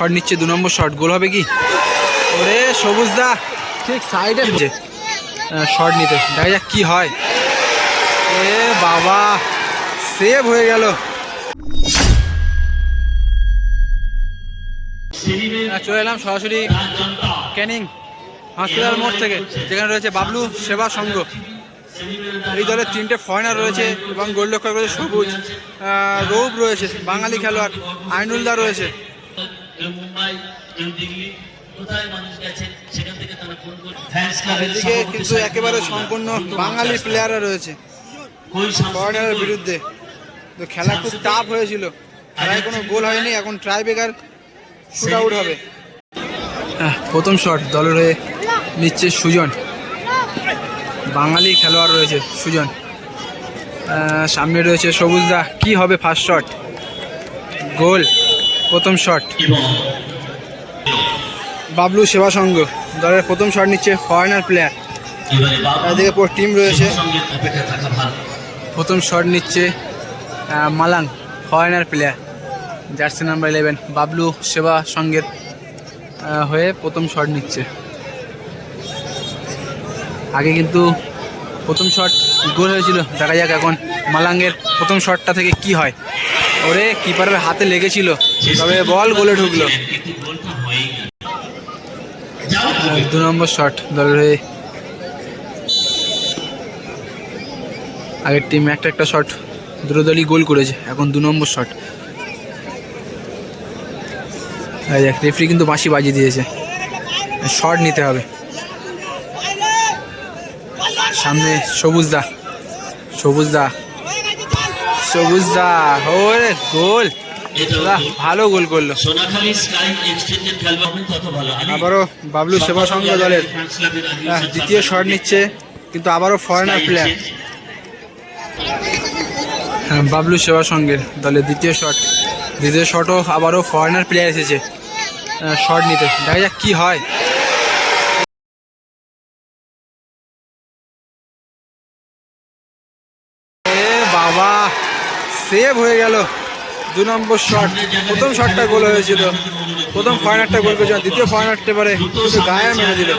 Shot নিচ্ছে, 2 নম্বর shot, গোল হবে কি? ওরে সবুজ দা ঠিক সাইডে শট নিতে, দেখা যাক কি হয়। এ বাবা, সেভ হয়ে গেল। চলে এলাম সরাসরি ক্যানিং হসপিটাল মোড় থেকে, যেখানে রয়েছে বাবলু সেবা সংঘ। এই দলের 3টে ফরেনার রয়েছে এবং গোলরক্ষক রয়েছে সবুজ, রৌব রয়েছে বাঙালি খেলোয়াড়, আইনুলদা রয়েছে। এদিকে কিন্তু একেবারে সম্পূর্ণ বাঙালি প্লেয়াররা রয়েছে ফরেনারের বিরুদ্ধে। তো খেলা খুব টাফ হয়েছিল, খেলায় কোনো গোল হয়নি। এখন ট্রাইব্রেকার শুট আউট হবে। প্রথম শট দলের হয়ে নিচ্ছে সুজন, বাঙালি খেলোয়াড় রয়েছে সুজন। সামনে রয়েছে সবুজদা, কি হবে ফার্স্ট শট? গোল। প্রথম শট বাবলু সেবা সংঘ দলের প্রথম শট নিচ্ছে ফরেনার প্লেয়ার। এদিকে পুরো টিম রয়েছে। প্রথম শট নিচ্ছে Malang, foreigner player, jersey number 11 Bablu সেবা সংঘের হয়ে প্রথম শট নিচ্ছে। আগে কিন্তু প্রথম শট গোল হয়েছিল, দেখা যাক এখন মালাঙ্গের প্রথম শটটা থেকে কি হয়। ওরে কিপারের হাতে লেগেছিল, তবে বল গোলে ঢুকলো। 2 নম্বর শট দলের হয়ে। আগের টিম একটা শট দুটো দলই গোল করেছে, এখন 2 নম্বর শট। রেফারি কিন্তু বাঁশি বাজিয়ে দিয়েছে, শট নিতে হবে। সামনে সবুজদা, সবুজদা ওরে গোল, ভালো গোল করলো। আবারও বাবলু সেবা সংঘ দলের দ্বিতীয় শট নিচ্ছে, কিন্তু আবারও ফরেনার প্লেয়ার। বাবলু সেবা সংঘের দলের দ্বিতীয় শটও আবারও ফরেনার প্লেয়ার এসেছে শট নিতে, দেখা যাক কি হয়। বাবা, সেভ হয়ে গেল। 2 নম্বর শট, প্রথম শটটা গোল হয়েছিল, প্রথম ফরেনারটা গোল করেছিল, দ্বিতীয় ফরেনারটা এবারে কিন্তু গায়ে মেরে দিল।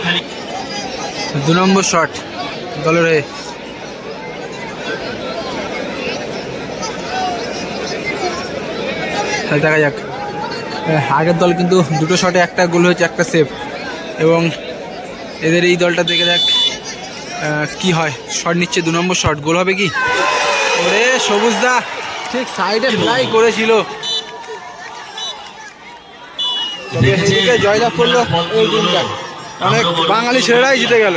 2 নম্বর শট দলের হয়ে। দেখা যাক, আগের দল কিন্তু 2টো শটে একটা গোল হয়েছে, একটা সেভ, এবং এদের এই দলটা দেখে যাক কি হয়। শট নিচ্ছে, 2 নম্বর শট, গোল হবে কি? ওরে সবুজদা ঠিক সাইডে ফ্লাই করেছিল, জয়লাভ করলো এই টিমটা। অনেক বাঙালি ছেলেরাই জিতে গেল।